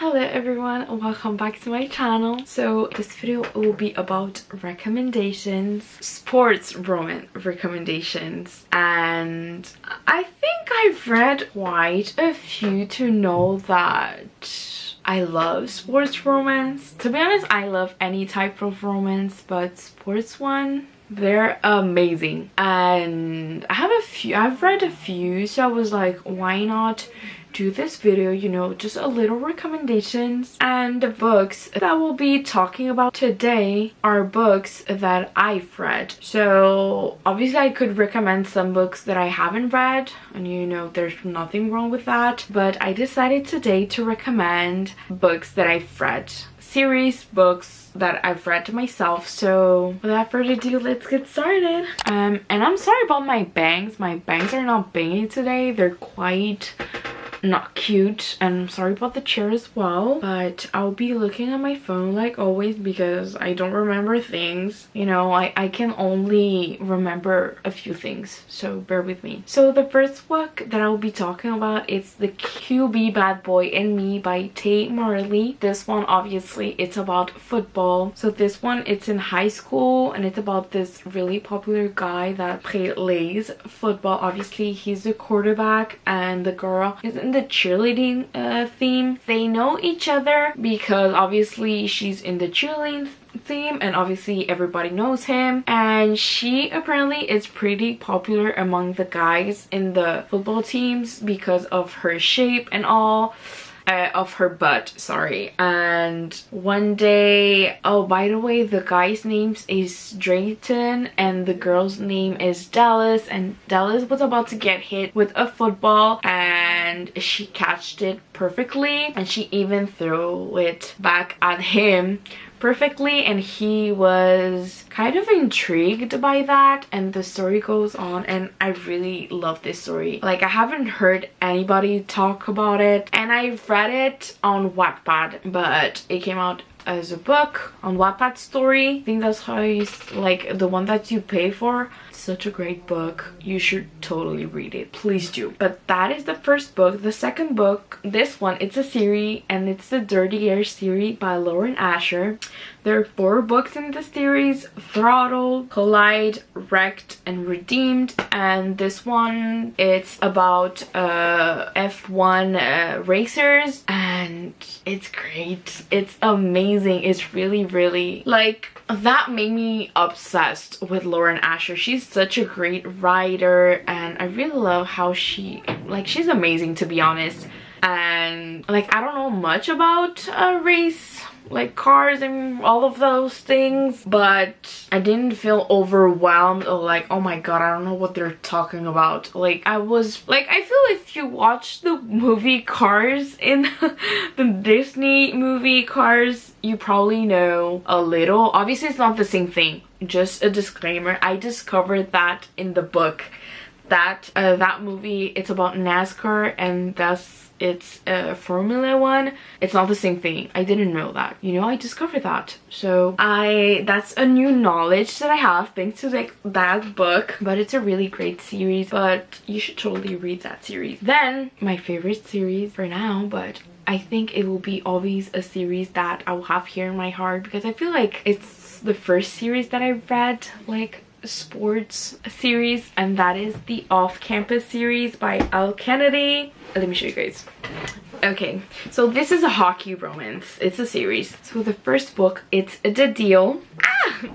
Hello everyone, welcome back to my channel. So this video will be about recommendations, sports romance recommendations, and I think I've read quite a few to know that I love sports romance. To be honest, I love any type of romance, but sports one, they're amazing. And I've read a few, so I was like, why not do this video, you know, just a little recommendations. And the books that we'll be talking about today are books that I've read. So obviously I could recommend some books that I haven't read, and you know, there's nothing wrong with that, but I decided today to recommend books that I've read, series books that I've read to myself. So without further ado, let's get started. And I'm sorry about my bangs. My bangs are not bangy today. They're quite not cute, and I'm sorry about the chair as well, but I'll be looking at my phone like always because I don't remember things, you know. I can only remember a few things, so bear with me. So the first book that I'll be talking about is The QB Bad Boy and Me by Tay Marley. This one, obviously, it's about football. So this one, it's in high school, and it's about this really popular guy that plays football. Obviously he's the quarterback, and the girl is in the cheerleading theme. They know each other because obviously she's in the cheerleading theme, and obviously everybody knows him, and she apparently is pretty popular among the guys in the football teams because of her shape and all. Of her butt, sorry. And one day, oh, by the way, the guy's name is Drayton and the girl's name is Dallas, and Dallas was about to get hit with a football and she catched it perfectly, and she even threw it back at him perfectly, and he was kind of intrigued by that, and the story goes on, and I really love this story. Like, I haven't heard anybody talk about it, and I've read it on Wattpad, but it came out as a book on Wattpad story. I think that's how you, like, the one that you pay for. Such a great book, you should totally read it, please do. But that is the first book. The second book, this one, it's a series, and it's the Dirty Air series by Lauren Asher. There are 4 books in the series: Throttled, Collide, Wrecked, and Redeemed. And this one, it's about F1 racers, and it's great, it's amazing. It's really like, that made me obsessed with Lauren Asher. She's such a great writer, and I really love how she's amazing, to be honest. And like, I don't know much about race, like cars and all of those things, but I didn't feel overwhelmed or like, oh my god, I don't know what they're talking about. Like, I was like, I feel if you watch the movie Cars, in the Disney movie Cars, you probably know a little. Obviously it's not the same thing, just a disclaimer. I discovered that in the book, that that movie, it's about NASCAR, and it's Formula 1. It's not the same thing. I didn't know that, you know. I discovered that, so that's a new knowledge that I have thanks to like that book. But it's a really great series, but you should totally read that series. Then my favorite series for now, but I think it will be always a series that I will have here in my heart, because I feel like it's the first series that I read, like sports series, and that is the Off-Campus series by Al Kennedy. Let me show you guys. Okay, so this is a hockey romance. It's a series. So the first book, it's The Deal.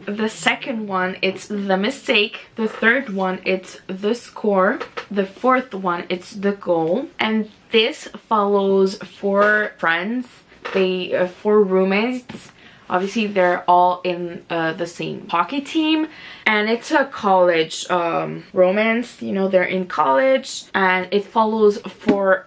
The second one, it's The Mistake. The third one, it's The Score. The fourth one, it's The Goal. And this follows 4 friends. 4 roommates. Obviously they're all in the same hockey team, and it's a college romance, you know. They're in college, and it follows 4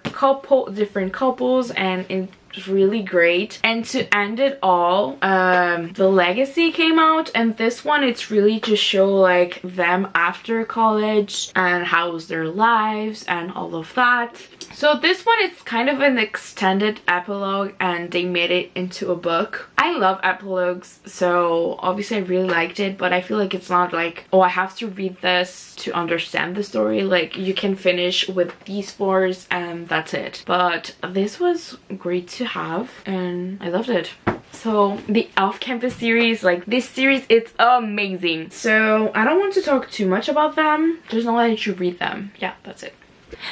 different couples, and it's really great. And to end it all, The Legacy came out, and this one, it's really to show like them after college and how's their lives and all of that. So this one is kind of an extended epilogue and they made it into a book. I love epilogues, so obviously I really liked it, but I feel like it's not like, oh, I have to read this to understand the story. Like, you can finish with these fours and that's it. But this was great to have and I loved it. So the off-campus series, like this series, it's amazing. So I don't want to talk too much about them. Just know that you should read them. Yeah, that's it.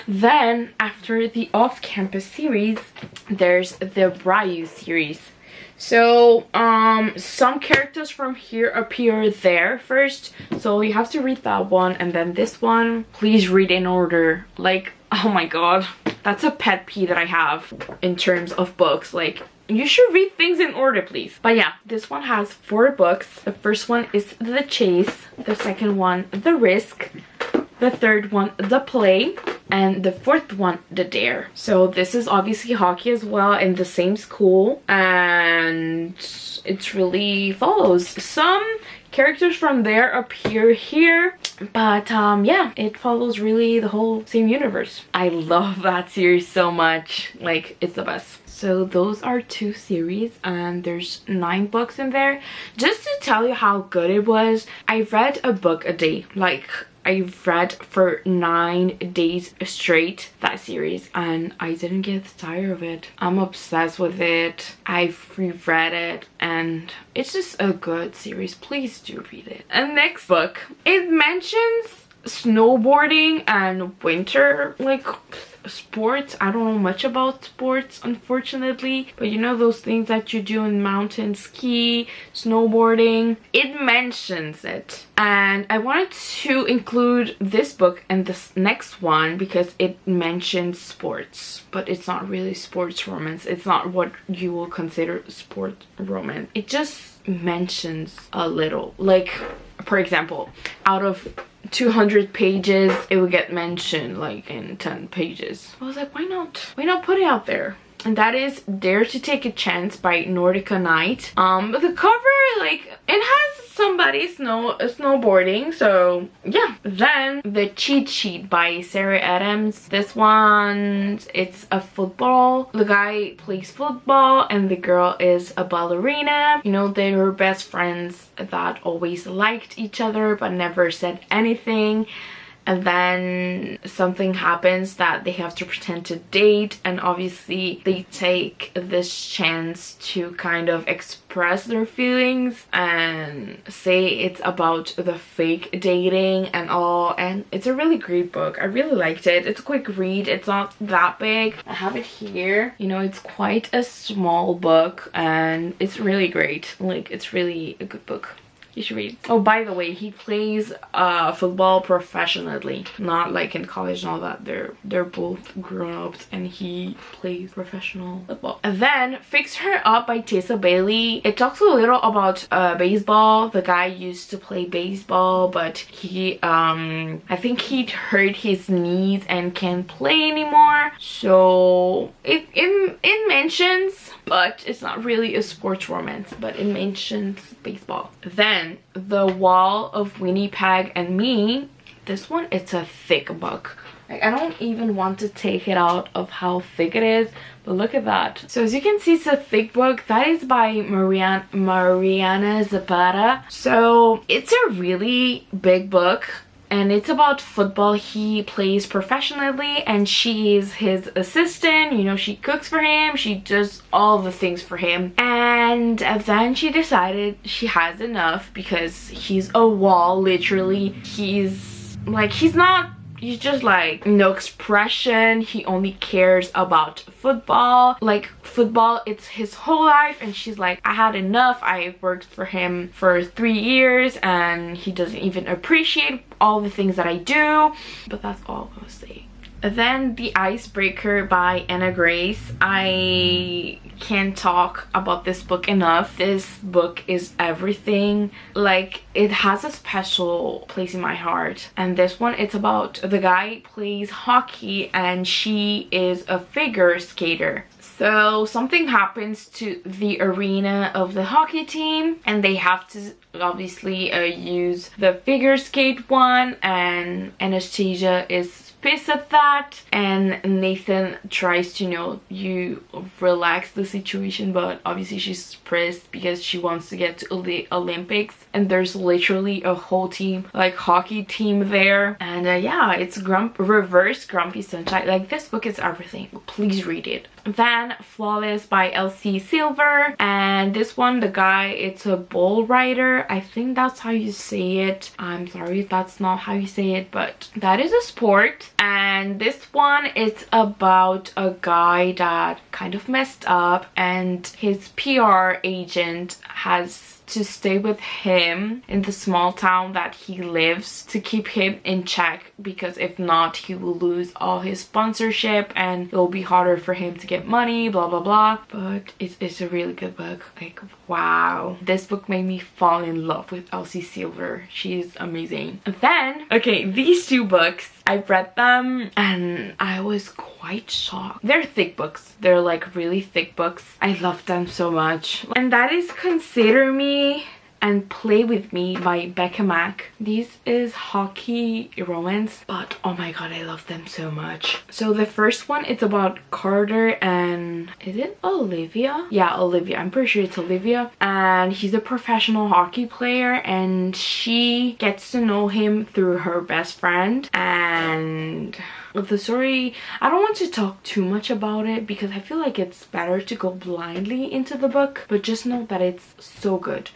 Then after the off-campus series, there's the Ryu series. So some characters from here appear there first, so you have to read that one, and then this one, please read in order. Like, oh my god, that's a pet peeve that I have in terms of books. Like, you should read things in order, please. But yeah, this one has 4 books. The first one is The Chase, the second one The Risk, the third one The Play, and the fourth one The Dare. So this is obviously hockey as well in the same school, and it really follows. Some characters from there appear here, but yeah, it follows really the whole same universe. I love that series so much. Like, it's the best. So those are 2 series and there's 9 books in there. Just to tell you how good it was, I read a book a day. Like, I read for 9 days straight that series and I didn't get tired of it. I'm obsessed with it. I've reread it and it's just a good series. Please do read it. And next book, it mentions snowboarding and winter like sports. I don't know much about sports, unfortunately, but you know those things that you do in mountain ski, snowboarding, it mentions it. And I wanted to include this book and this next one because it mentions sports, but it's not really sports romance. It's not what you will consider sport romance. It just mentions a little. Like, for example, out of 200 pages, it would get mentioned like in 10 pages. I was like, why not put it out there? And that is Dare to Take a Chance by Nordica Knight. But the cover, like, it has somebody snowboarding, so yeah. Then The Cheat Sheet by Sarah Adams. This one, it's a football. The guy plays football and the girl is a ballerina. You know, they were best friends that always liked each other but never said anything. And then something happens that they have to pretend to date, and obviously they take this chance to kind of express their feelings and say it's about the fake dating and all. And it's a really great book. I really liked it. It's a quick read. It's not that big. I have it here. You know, it's quite a small book and it's really great. Like, it's really a good book. You should read. Oh, by the way, he plays football professionally, not like in college and all that. They're both grown-ups and he plays professional football. And then Fix Her Up by Tessa Bailey. It talks a little about baseball. The guy used to play baseball, but he I think he'd hurt his knees and can't play anymore. So it mentions, but it's not really a sports romance, but it mentions baseball. Then The Wall of Winnipeg and Me. This one, it's a thick book. Like, I don't even want to take it out of how thick it is, but look at that. So as you can see, it's a thick book. That is by Mariana Zapata. So it's a really big book. And it's about football. He plays professionally and she is his assistant. You know, she cooks for him. She does all the things for him. And then she decided she has enough because he's a wall, literally. He's just like no expression. He only cares about football. Like, football, it's his whole life. And she's like, I had enough. I worked for him for 3 years and he doesn't even appreciate all the things that I do. But that's all I'm gonna say. Then The Icebreaker by Anna Grace. I can't talk about this book enough. This book is everything. Like, it has a special place in my heart. And this one, it's about the guy plays hockey and she is a figure skater. So something happens to the arena of the hockey team and they have to obviously use the figure skate one, and Anastasia is pissed at that, and Nathan tries to, you relax the situation, but obviously she's pissed because she wants to get to the Olympics, and there's literally a whole team, like hockey team there. And yeah, it's reverse Grumpy Sunshine. Like, this book is everything. Please read it. Then Flawless by Elsie Silver, and this one, the guy, it's a bull rider. I think that's how you say it. I'm sorry if that's not how you say it, but that is a sport. And this one, it's about a guy that kind of messed up, and his PR agent has to stay with him in the small town that he lives to keep him in check, because if not, he will lose all his sponsorship and it will be harder for him to get money, blah blah blah. But it's a really good book. Like, wow, this book made me fall in love with Elsie Silver. She's amazing. And then, okay, these two books, I read them and I was quite shocked. They're thick books. They're like really thick books. I love them so much. And that is Consider Me and Play With Me by Becca Mack. This is hockey romance, but oh my god, I love them so much. So the first one, it's about Carter and, is it Olivia? Yeah, Olivia. I'm pretty sure it's Olivia. And he's a professional hockey player, and she gets to know him through her best friend. And the story, I don't want to talk too much about it because I feel like it's better to go blindly into the book, but just know that it's so good.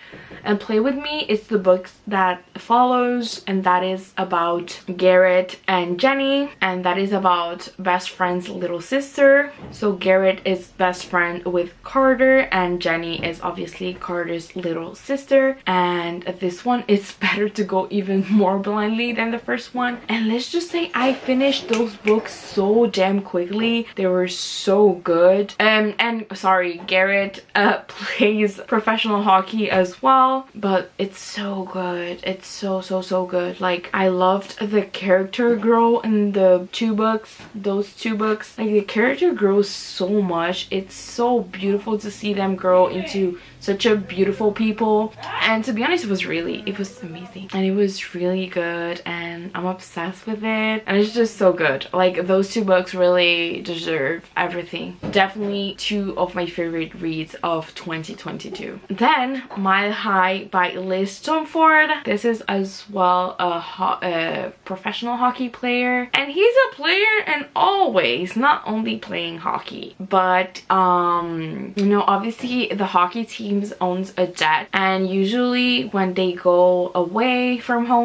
And Play With Me is the book that follows, and that is about Garrett and Jenny, and that is about best friend's little sister. So Garrett is best friend with Carter, and Jenny is obviously Carter's little sister. And this one, it's better to go even more blindly than the first one. And let's just say I finished those books so damn quickly. They were so good. And sorry, Garrett plays professional hockey as well, but it's so good. It's so good. Like, I loved the character grow in the two books, those two books. Like, the character grows so much. It's so beautiful to see them grow into such a beautiful people. And to be honest, it was amazing, and it was really good, and I'm obsessed with it, and it's just so good. Like, those two books really deserve everything. Definitely two of my favorite reads of 2022. Then Mile High by Liz Stoneford. This is as well a professional hockey player, and he's a player and always not only playing hockey, but obviously the hockey team owns a jet, and usually when they go away from home,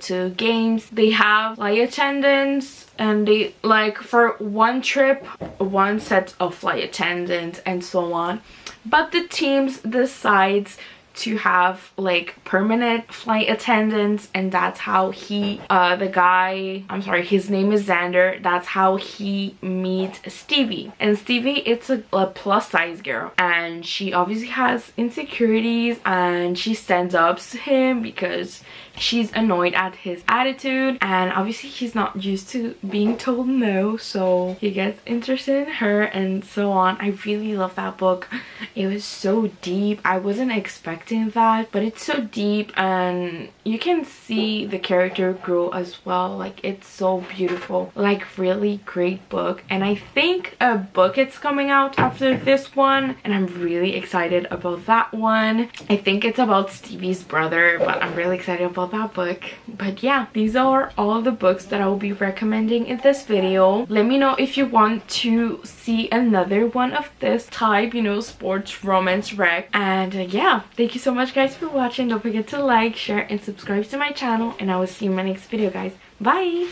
to games, they have flight attendants, and they, like, for one trip, one set of flight attendants and so on. But the teams decides to have like permanent flight attendants, and that's how he the guy, I'm sorry, his name is Xander, that's how he meets Stevie. And Stevie, it's a plus size girl, and she obviously has insecurities, and she stands up to him because she's annoyed at his attitude, and obviously he's not used to being told no, so he gets interested in her and so on. I really love that book. It was so deep. I wasn't expecting that, but it's so deep, and you can see the character grow as well. Like, it's so beautiful. Like, really great book. And I think a book is coming out after this one, and I'm really excited about that one. I think it's about Stevie's brother, but I'm really excited about that book. But yeah, these are all the books that I will be recommending in this video. Let me know if you want to see another one of this type, sports romance rec. And yeah, thank you so much guys for watching. Don't forget to like, share, and subscribe to my channel, and I will see you in my next video, guys. Bye.